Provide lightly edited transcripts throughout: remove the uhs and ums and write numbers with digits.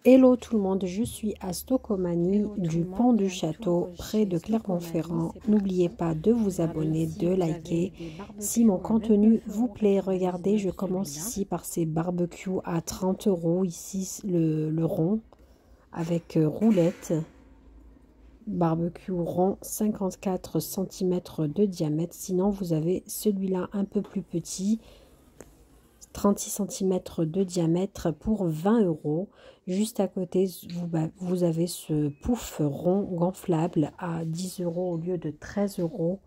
Hello tout le monde, je suis à Stocomanie du pont du château près de Clermont-Ferrand. N'oubliez pas de vous abonner, de liker. Si mon contenu vous plaît, regardez, je commence ici par ces barbecues à 30 €. Ici le rond avec roulette. Barbecue rond 54 cm de diamètre. Sinon vous avez celui-là un peu plus petit. 36 cm de diamètre pour 20 €. Juste à côté, vous avez ce pouf rond gonflable à 10 € au lieu de 13 €.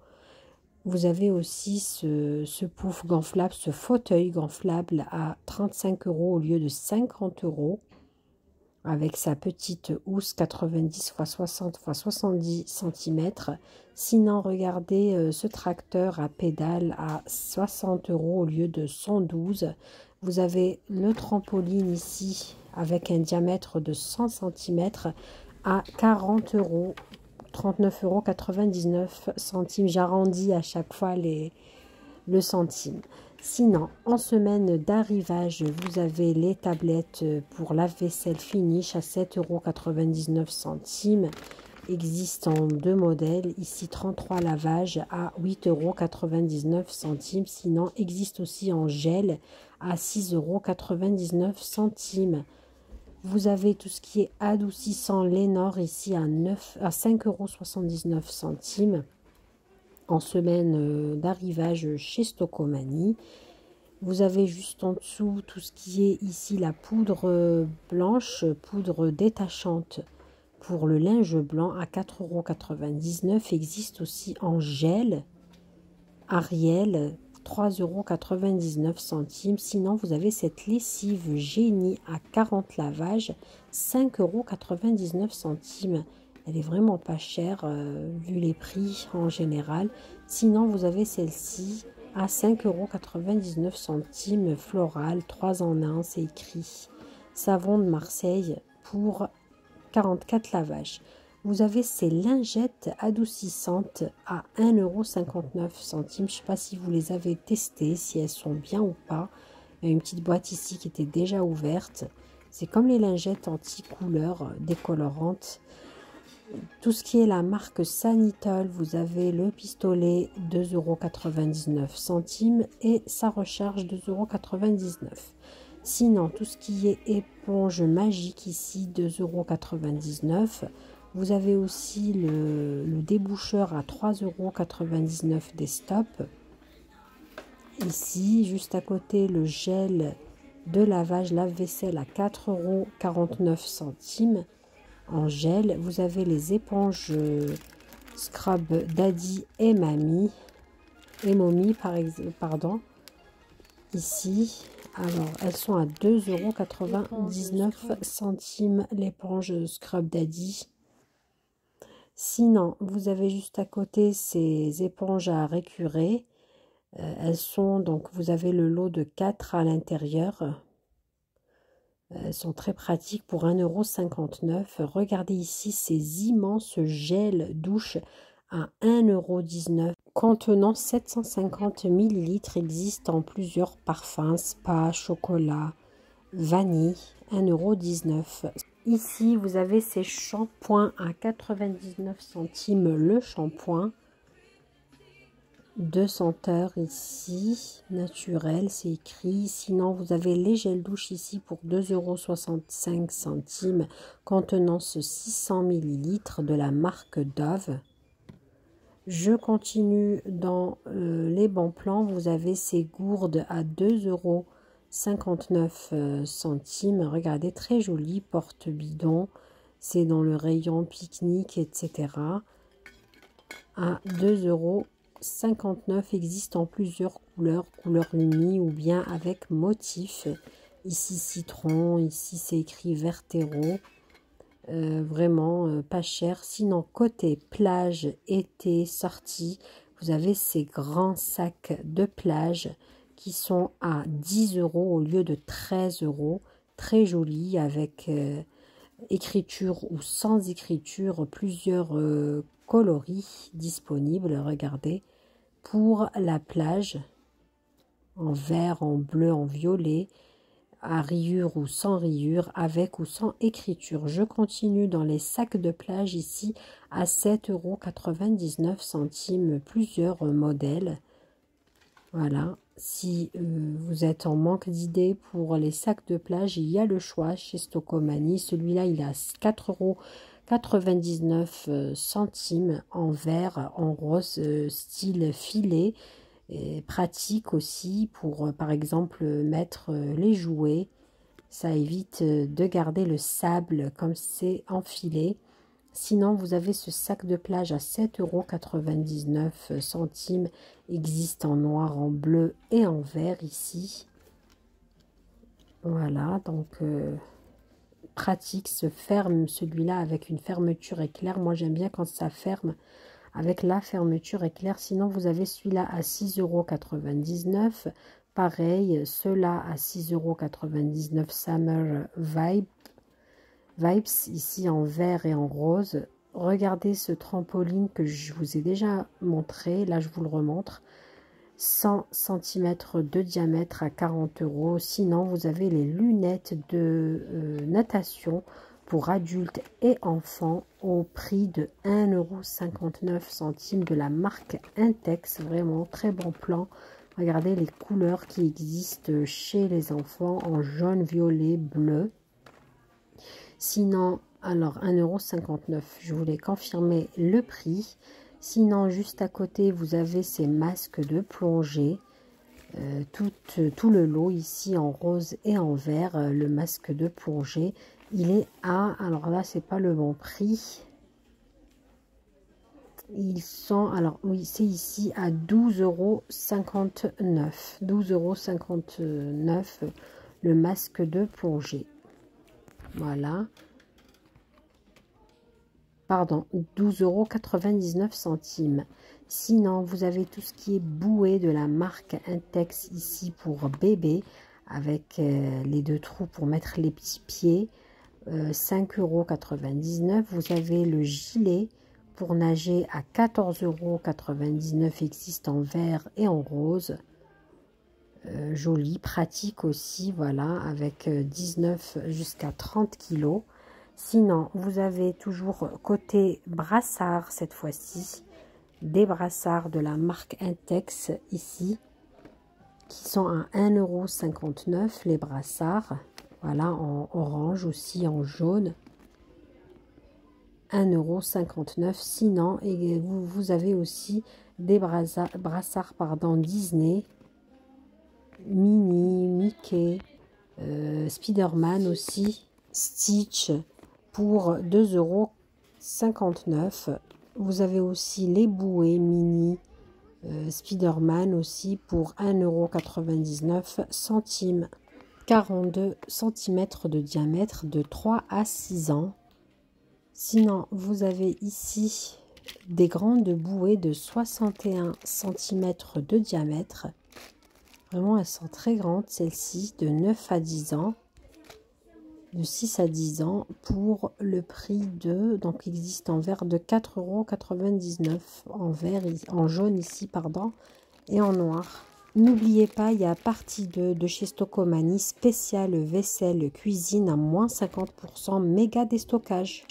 Vous avez aussi ce pouf gonflable, ce fauteuil gonflable à 35 € au lieu de 50 € avec sa petite housse 90 x 60 x 70 cm. Sinon, regardez ce tracteur à pédale à 60 € au lieu de 112. Vous avez le trampoline ici avec un diamètre de 100 cm à 40 €, 39,99 €. J'arrondis à chaque fois le centime. Sinon, en semaine d'arrivage, vous avez les tablettes pour lave-vaisselle Finish à 7,99 €. Existe en deux modèles. Ici, 33 lavages à 8,99 €. Sinon, existe aussi en gel à 6,99 €. Vous avez tout ce qui est adoucissant Lénor ici à 5,79 €. En semaine d'arrivage chez Stocomanie. Vous avez juste en dessous tout ce qui est ici la poudre blanche, poudre détachante pour le linge blanc à 4,99 €. Existe aussi en gel Ariel 3,99 €. Sinon, vous avez cette lessive Génie à 40 lavages, 5,99 €. Elle est vraiment pas chère vu les prix en général. Sinon, vous avez celle-ci à 5,99 € floral, 3 en 1, c'est écrit. Savon de Marseille pour 44 lavages. Vous avez ces lingettes adoucissantes à 1,59 €. Je ne sais pas si vous les avez testées, si elles sont bien ou pas. Il y a une petite boîte ici qui était déjà ouverte. C'est comme les lingettes anti-couleur décolorantes. Tout ce qui est la marque Sanitol, vous avez le pistolet 2,99 € et sa recharge 2,99 €. Sinon, tout ce qui est éponge magique ici, 2,99 €. Vous avez aussi le déboucheur à 3,99 € des stops. Ici, juste à côté, le gel de lavage lave-vaisselle à 4,49 € en gel. Vous avez les éponges Scrub Daddy et Mommy, pardon. Ici, alors elles sont à 2,99 € l'éponge Scrub Daddy. Sinon, vous avez juste à côté ces éponges à récurer. Elles sont donc, vous avez le lot de 4 à l'intérieur. Elles sont très pratiques pour 1,59 €. Regardez ici ces immenses gels douche à 1,19 € contenant 750 ml. Existent en plusieurs parfums, spa, chocolat, vanille, 1,19 €. Ici, vous avez ces shampoings à 99 centimes le shampoing. 2 senteurs ici, naturel, c'est écrit. Sinon, vous avez les gels douche ici pour 2,65 € contenant 600 ml de la marque Dove. Je continue dans les bons plans. Vous avez ces gourdes à 2,59 €. Regardez, très joli, porte-bidon. C'est dans le rayon pique-nique, etc. À 2,59 € existe en plusieurs couleurs, couleur unie ou bien avec motif. Ici citron, ici c'est écrit vert terreau. Vraiment pas cher. Sinon, côté plage, été, sortie, vous avez ces grands sacs de plage qui sont à 10 € au lieu de 13 €. Très joli avec écriture ou sans écriture, plusieurs coloris disponibles. Regardez, pour la plage, en vert, en bleu, en violet, à rayures ou sans rayures, avec ou sans écriture. Je continue dans les sacs de plage ici à 7,99 €, plusieurs modèles. Voilà, si vous êtes en manque d'idées pour les sacs de plage, il y a le choix chez Stocomanie. Celui-là, il est à 4,99 € en vert, en rose, style filet. Et pratique aussi pour, par exemple, mettre les jouets. Ça évite de garder le sable comme c'est enfilé. Sinon, vous avez ce sac de plage à 7,99 €. Existe en noir, en bleu et en vert ici. Voilà, donc pratique, se ferme celui-là avec une fermeture éclair. Moi, j'aime bien quand ça ferme avec la fermeture éclair. Sinon, vous avez celui-là à 6,99 €. Pareil, ceux-là à 6,99 € Summer Vibes, ici en vert et en rose. Regardez ce trampoline que je vous ai déjà montré. Là, je vous le remontre. 100 cm de diamètre à 40 €. Sinon, vous avez les lunettes de natation pour adultes et enfants au prix de 1,59 € de la marque Intex. Vraiment très bon plan. Regardez les couleurs qui existent chez les enfants en jaune, violet, bleu. Sinon, alors 1,59 €, je voulais confirmer le prix. Sinon, juste à côté, vous avez ces masques de plongée. Tout le lot ici en rose et en vert. Le masque de plongée, il est à, alors là, c'est pas le bon prix. Ils sont, alors oui, c'est ici à 12,59 €. 12,59 € le masque de plongée. Voilà. Pardon, 12,99 €. Sinon, vous avez tout ce qui est bouée de la marque Intex ici pour bébé, avec les deux trous pour mettre les petits pieds. 5,99 €. Vous avez le gilet pour nager à 14,99 €. Existe en vert et en rose. Joli, pratique aussi, voilà, avec 19 jusqu'à 30 kg. Sinon, vous avez toujours côté brassard, cette fois-ci, des brassards de la marque Intex ici, qui sont à 1,59 € les brassards. Voilà, en orange aussi, en jaune. 1,59 €. Sinon, et vous avez aussi des brassards Disney, Minnie, Mickey, Spider-Man aussi, Stitch pour 2,59 €. Vous avez aussi les bouées Minnie, Spider-Man aussi pour 1,99 €. 42 cm de diamètre de 3 à 6 ans. Sinon, vous avez ici des grandes bouées de 61 cm de diamètre. Vraiment, elles sont très grandes, celles-ci, de 9 à 10 ans. De 6 à 10 ans pour le prix de, donc il existe en vert de 4,99 €, en vert, en jaune ici, pardon, et en noir. N'oubliez pas, il y a partie 2 de chez Stocomanie, spéciale vaisselle cuisine à moins 50%, méga déstockage.